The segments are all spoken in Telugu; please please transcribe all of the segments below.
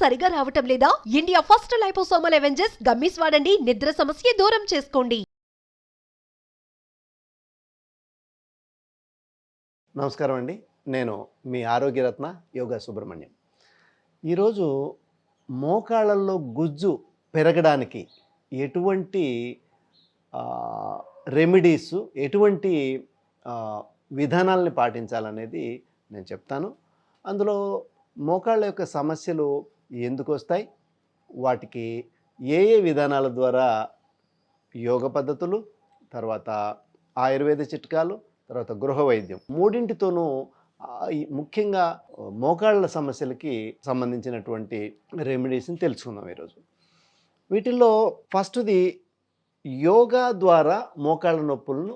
సరిగా రావటం లేదా? India first liposomal Avengers gummies వాడండి. నిద్ర సమస్య దూరం చేసుకోండి. నమస్కారం అండి. నేను మీ ఆరోగ్యరత్న యోగా సుబ్రహ్మణ్యం. ఈరోజు మోకాళ్ళల్లో గుజ్జు పెరగడానికి ఎటువంటి రెమెడీస్, ఎటువంటి విధానాలని పాటించాలనేది నేను చెప్తాను. అందులో మోకాళ్ళ యొక్క సమస్యలు ఎందుకు వస్తాయి, వాటికి ఏ ఏ విధానాల ద్వారా యోగ పద్ధతులు, తర్వాత ఆయుర్వేద చిట్కాలు, తర్వాత గృహ వైద్యం మూడింటితోనూ ముఖ్యంగా మోకాళ్ళ సమస్యలకి సంబంధించినటువంటి రెమెడీస్ని తెలుసుకుందాం ఈరోజు. వీటిల్లో ఫస్ట్ది యోగా ద్వారా మోకాళ్ళ నొప్పులను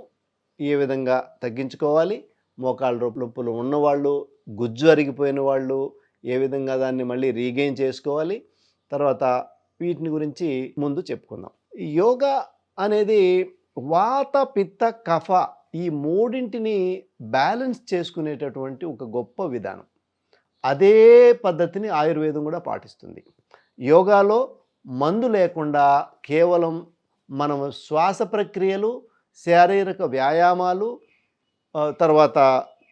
ఏ విధంగా తగ్గించుకోవాలి, మోకాళ్ళ నొప్పులు ఉన్నవాళ్ళు, గుజ్జు అరిగిపోయిన వాళ్ళు ఏ విధంగా దాన్ని మళ్ళీ రీగెయిన్ చేసుకోవాలి, తర్వాత వీటిని గురించి ముందు చెప్పుకుందాం. యోగా అనేది వాత, పిత్త, కఫ ఈ మూడింటిని బ్యాలెన్స్ చేసుకునేటటువంటి ఒక గొప్ప విధానం. అదే పద్ధతిని ఆయుర్వేదం కూడా పాటిస్తుంది. యోగాలో మందు లేకుండా కేవలం మనం శ్వాస ప్రక్రియలు, శారీరక వ్యాయామాలు, తర్వాత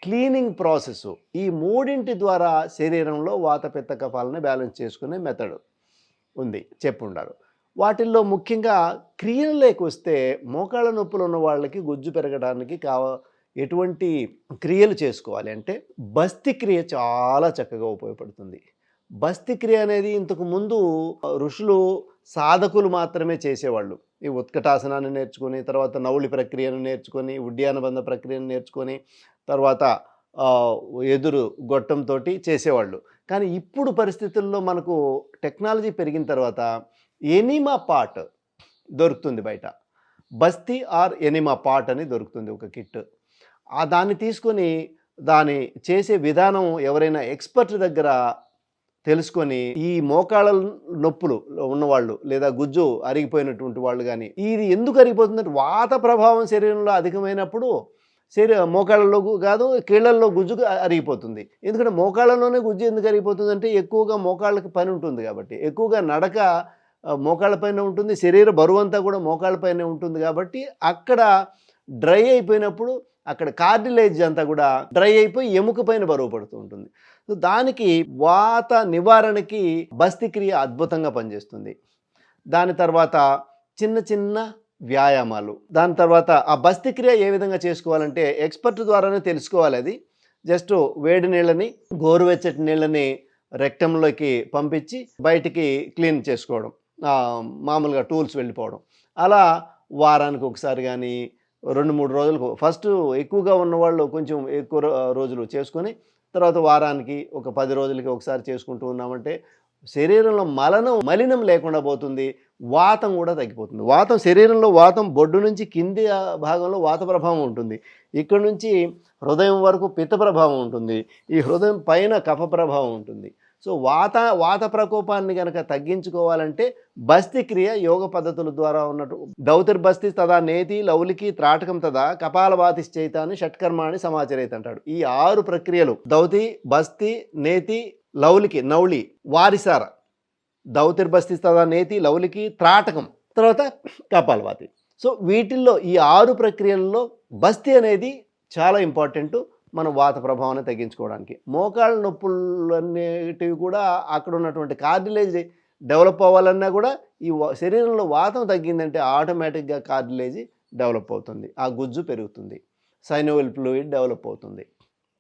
క్లీనింగ్ ప్రాసెస్, ఈ మూడింటి ద్వారా శరీరంలో వాత, పిత్త, కఫాలని బ్యాలెన్స్ చేసుకునే మెథడ్ ఉంది, చెప్పుండారు. వాటిల్లో ముఖ్యంగా క్రియలలోకి వస్తే మోకాళ్ళ నొప్పులు ఉన్న వాళ్ళకి గుజ్జు పెరగడానికి ఎటువంటి క్రియలు చేసుకోవాలి అంటే బస్తి క్రియ చాలా చక్కగా ఉపయోగపడుతుంది. బస్తి క్రియ అనేది ఇంతకు ముందు ఋషులు, సాధకులు మాత్రమే చేసేవాళ్ళు. ఈ ఉత్కటాసనాన్ని నేర్చుకొని, తర్వాత నౌలి ప్రక్రియను నేర్చుకొని, ఉడ్యానబంధ ప్రక్రియను నేర్చుకొని, తర్వాత ఎదురు గొట్టంతో చేసేవాళ్ళు. కానీ ఇప్పుడు పరిస్థితుల్లో మనకు టెక్నాలజీ పెరిగిన తర్వాత ఎనిమా పాట్ దొరుకుతుంది బయట. బస్తి ఆర్ ఎనిమా పాట్ అని దొరుకుతుంది ఒక కిట్. దాన్ని తీసుకొని దాని చేసే విధానం ఎవరైనా ఎక్స్పర్ట్ దగ్గర తెలుసుకొని, ఈ మోకాళ్ళ నొప్పులు ఉన్నవాళ్ళు లేదా గుజ్జు అరిగిపోయినటువంటి వాళ్ళు కానీ, ఇది ఎందుకు అరిగిపోతుందంటే వాత ప్రభావం శరీరంలో అధికమైనప్పుడు మోకాళ్ళలో కాదు, కీళ్ళల్లో గుజ్జు అరిగిపోతుంది. ఎందుకంటే మోకాళ్ళలోనే గుజ్జు ఎందుకు అరిగిపోతుంది అంటే ఎక్కువగా మోకాళ్ళకి పని ఉంటుంది కాబట్టి, ఎక్కువగా నడక మోకాళ్ళ పైన ఉంటుంది, శరీర బరువు అంతా కూడా మోకాళ్ళ పైన ఉంటుంది కాబట్టి అక్కడ డ్రై అయిపోయినప్పుడు అక్కడ కార్డిలేజ్ అంతా కూడా డ్రై అయిపోయి ఎముక పైన బరువు పడుతూ ఉంటుంది. సో దానికి వాత నివారణకి బస్తి క్రియ అద్భుతంగా పనిచేస్తుంది. దాని తర్వాత చిన్న చిన్న వ్యాయామాలు, దాని తర్వాత ఆ బస్తి క్రియ ఏ విధంగా చేసుకోవాలంటే ఎక్స్పర్ట్ ద్వారానే తెలుసుకోవాలి. అది జస్ట్ వేడి నీళ్ళని, గోరువెచ్చటి నీళ్ళని రెక్టంలోకి పంపించి బయటికి క్లీన్ చేసుకోవడం, మామూలుగా టూల్స్ వెళ్ళిపోవడం, అలా వారానికి ఒకసారి కానీ 2-3 రోజులకు, ఫస్ట్ ఎక్కువగా ఉన్నవాళ్ళు కొంచెం ఎక్కువ రోజులు చేసుకొని తర్వాత వారానికి ఒక 10 రోజులకి ఒకసారి చేసుకుంటూ ఉన్నామంటే శరీరంలో మలినం లేకుండా పోతుంది, వాతం కూడా తగ్గిపోతుంది. వాతం శరీరంలో వాతం బొడ్డు నుంచి కింది భాగంలో వాత ప్రభావం ఉంటుంది, ఇక్కడ నుంచి హృదయం వరకు పిత్త ప్రభావం ఉంటుంది, ఈ హృదయం పైన కఫ ప్రభావం ఉంటుంది. సో వాత ప్రకోపాన్ని కనుక తగ్గించుకోవాలంటే బస్తి క్రియ యోగ పద్ధతుల ద్వారా ఉన్నట్టు దౌతిర్బస్తి తదా నేతి లౌలికి త్రాటకం తదా కపాలవాతిశ్చైతాన్ని షట్కర్మాణి సమాచరేత అంటాడు. ఈ 6 ప్రక్రియలు దౌతి, బస్తి, నేతి, లౌలికి, నౌలి, వారిసార, దౌతిర్బస్తి తదా నేతి, లౌలికి, త్రాటకం, తర్వాత కపాలవాతి. సో వీటిల్లో ఈ 6 ప్రక్రియల్లో బస్తి అనేది చాలా ఇంపార్టెంట్ మన వాత ప్రభావాన్ని తగ్గించుకోవడానికి. మోకాళ్ళ నొప్పులు అనేటివి కూడా అక్కడ ఉన్నటువంటి కార్డిలేజ్ డెవలప్ అవ్వాలన్నా కూడా ఈ శరీరంలో వాతం తగ్గిందంటే ఆటోమేటిక్గా కార్డిలేజ్ డెవలప్ అవుతుంది, ఆ గుజ్జు పెరుగుతుంది, సైనోవిల్ ఫ్లూయిడ్ డెవలప్ అవుతుంది.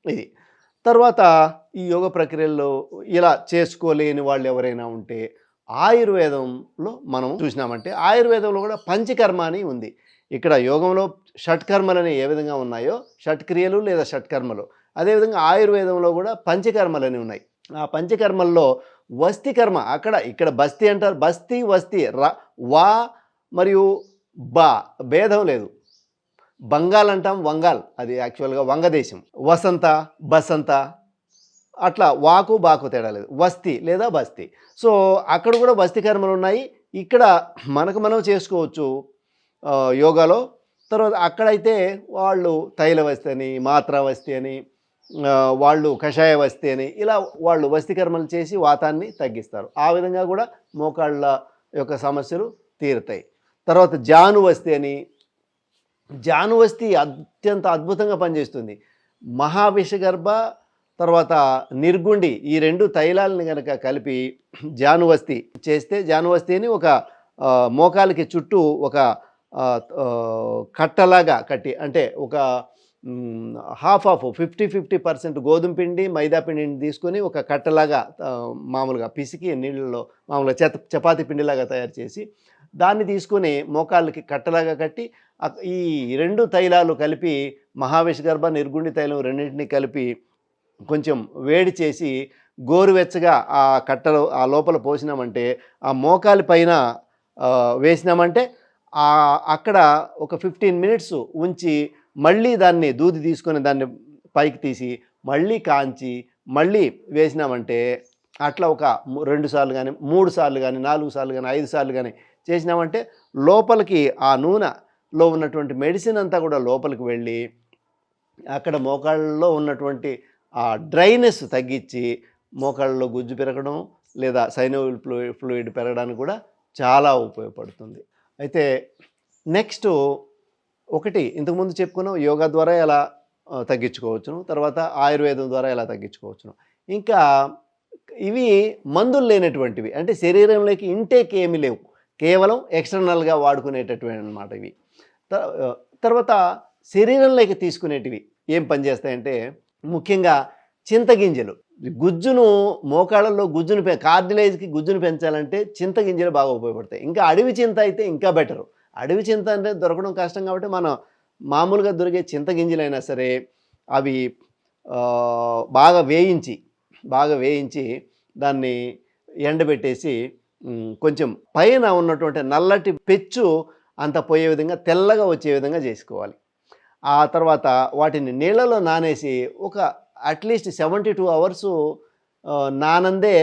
ఇది తర్వాత ఈ యోగ ప్రక్రియల్లో ఇలా చేసుకోలేని వాళ్ళు ఎవరైనా ఉంటే ఆయుర్వేదంలో మనం చూసినామంటే ఆయుర్వేదంలో కూడా పంచకర్మ అని ఉంది. ఇక్కడ యోగంలో షట్కర్మలని ఏ విధంగా ఉన్నాయో, షట్క్రియలు లేదా షట్కర్మలు, అదేవిధంగా ఆయుర్వేదంలో కూడా పంచకర్మలని ఉన్నాయి. ఆ పంచకర్మల్లో వస్తి కర్మ, ఇక్కడ బస్తి అంటారు, బస్తి వస్తి వా మరియు బా భేదం లేదు. బంగాల్ అంటాం, వంగాల్ అది యాక్చువల్గా వంగదేశం, వసంత, బసంత, అట్లా వాకు బాకు తేడా లేదు, వస్తి లేదా బస్తి. సో అక్కడ కూడా వస్తి కర్మలు ఉన్నాయి, ఇక్కడ మనం చేసుకోవచ్చు యోగాలో. తర్వాత అక్కడైతే వాళ్ళు తైలవస్తి అని, మాత్రావస్తి అని, వాళ్ళు కషాయ వస్తి అని ఇలా వాళ్ళు వస్తి కర్మలు చేసి వాతాన్ని తగ్గిస్తారు. ఆ విధంగా కూడా మోకాళ్ళ యొక్క సమస్యలు తీరుతాయి. తర్వాత జానువస్తి అని, జానువస్తి అత్యంత అద్భుతంగా పనిచేస్తుంది. మహావిషగర్భ తర్వాత నిర్గుండి ఈ 2 తైలాలని కనుక కలిపి జానువస్తి చేస్తే, జానువస్తి అని ఒక మోకాలికి చుట్టూ ఒక కట్టలాగా కట్టి, అంటే ఒక హాఫ్ 50% గోధుమ పిండి మైదా పిండిని తీసుకొని ఒక కట్టలాగా మామూలుగా పిసికి నీళ్ళలో మామూలుగా చపాతీ పిండిలాగా తయారు చేసి దాన్ని తీసుకొని మోకాళ్ళకి కట్టలాగా కట్టి ఈ 2 తైలాలు కలిపి మహావిషగర్భ నిర్గుండి తైలం రెండింటినీ కలిపి కొంచెం వేడి చేసి గోరువెచ్చగా ఆ కట్టలో ఆ లోపల పోసినామంటే, ఆ మోకాలి పైన వేసినామంటే అక్కడ ఒక 15 మినిట్స్ ఉంచి మళ్ళీ దాన్ని దూది తీసుకొని దాన్ని పైకి తీసి మళ్ళీ కాంచి మళ్ళీ వేసినామంటే, అట్లా ఒక 2 సార్లు కానీ 3 సార్లు కానీ 4 సార్లు కానీ 5 సార్లు కానీ చేసినామంటే లోపలికి ఆ నూనెలో ఉన్నటువంటి మెడిసిన్ అంతా కూడా లోపలికి వెళ్ళి అక్కడ మోకాళ్ళలో ఉన్నటువంటి ఆ డ్రైనెస్ తగ్గించి మోకాళ్ళలో గుజ్జు పెరగడం లేదా సైనోవిల్ ఫ్లూయిడ్ పెరగడానికి కూడా చాలా ఉపయోగపడుతుంది. అయితే నెక్స్ట్ ఒకటి ఇంతకుముందు చెప్పుకున్నాం, యోగా ద్వారా ఎలా తగ్గించుకోవచ్చును, తర్వాత ఆయుర్వేదం ద్వారా ఎలా తగ్గించుకోవచ్చును. ఇంకా ఇవి మందులు లేనటువంటివి, అంటే శరీరంలోకి ఇంటేక్ ఏమీ లేవు, కేవలం ఎక్స్టర్నల్గా వాడుకునేటటువంటి అన్నమాట ఇవి. తర్వాత శరీరంలోకి తీసుకునేటివి ఏం పనిచేస్తాయంటే ముఖ్యంగా చింతగింజలు. గుజ్జును మోకాళ్ళలో గుజ్జును కార్డిలేజ్కి గుజ్జును పెంచాలంటే చింతగింజలు బాగా ఉపయోగపడతాయి. ఇంకా అడవి చింత అయితే ఇంకా బెటరు. అడవి చింత అంటే దొరకడం కష్టం కాబట్టి మనం మామూలుగా దొరికే చింతగింజలైనా సరే అవి బాగా వేయించి దాన్ని ఎండబెట్టేసి కొంచెం పైన ఉన్నటువంటి నల్లటి పెచ్చు అంత పోయే విధంగా తెల్లగా వచ్చే విధంగా చేసుకోవాలి. ఆ తర్వాత వాటిని నీళ్ళలో నానేసి ఒక అట్లీస్ట్ 72 అవర్స్ నానందే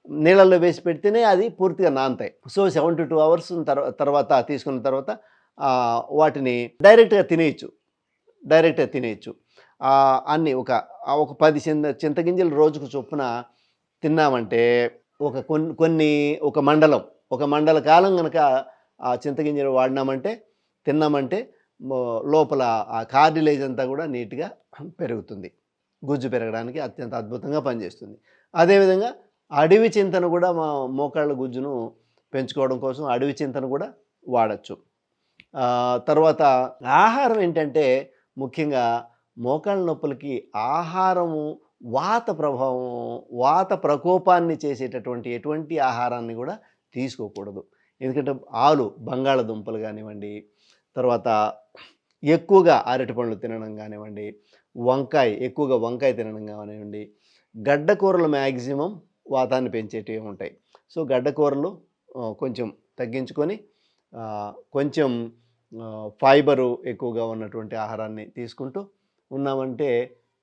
నీళ్ళల్లో వేసి పెడితేనే అది పూర్తిగా నానతాయి. సో 72 అవర్స్ తర్వాత తీసుకున్న తర్వాత వాటిని డైరెక్ట్గా తినేయచ్చు. అన్నీ ఒక 10 చింతగింజలు రోజుకు చొప్పున తిన్నామంటే ఒక మండల కాలం కనుక ఆ చింతగింజలు తిన్నామంటే లోపల ఆ కార్డిలేజ్ అంతా కూడా నీట్గా పెరుగుతుంది. గుజ్జు పెరగడానికి అత్యంత అద్భుతంగా పనిచేస్తుంది. అదేవిధంగా అడవి చింతను కూడా మోకాళ్ళ గుజ్జును పెంచుకోవడం కోసం అడవి చింతను కూడా వాడచ్చు. తర్వాత ఆహారం ఏంటంటే ముఖ్యంగా మోకాళ్ళ నొప్పులకి ఆహారము వాత ప్రకోపాన్ని చేసేటటువంటి ఎటువంటి ఆహారాన్ని కూడా తీసుకోకూడదు. ఎందుకంటే బంగాళదుంపలు కానివ్వండి, తర్వాత ఎక్కువగా అరటిపండ్లు తినడం కానివ్వండి, ఎక్కువగా వంకాయ తినడం కానివ్వండి, గడ్డకూరలు మ్యాక్సిమం వాతాన్ని పెంచేటివి ఉంటాయి. సో గడ్డకూరలు కొంచెం తగ్గించుకొని కొంచెం ఫైబరు ఎక్కువగా ఉన్నటువంటి ఆహారాన్ని తీసుకుంటూ ఉన్నామంటే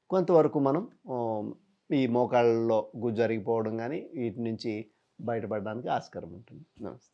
కొంతవరకు మనం ఈ మోకాళ్ళలో గుజ్జు అరిగిపోవడం కానీ వీటి నుంచి బయటపడడానికి ఆస్కారం ఉంటుంది. నమస్తే.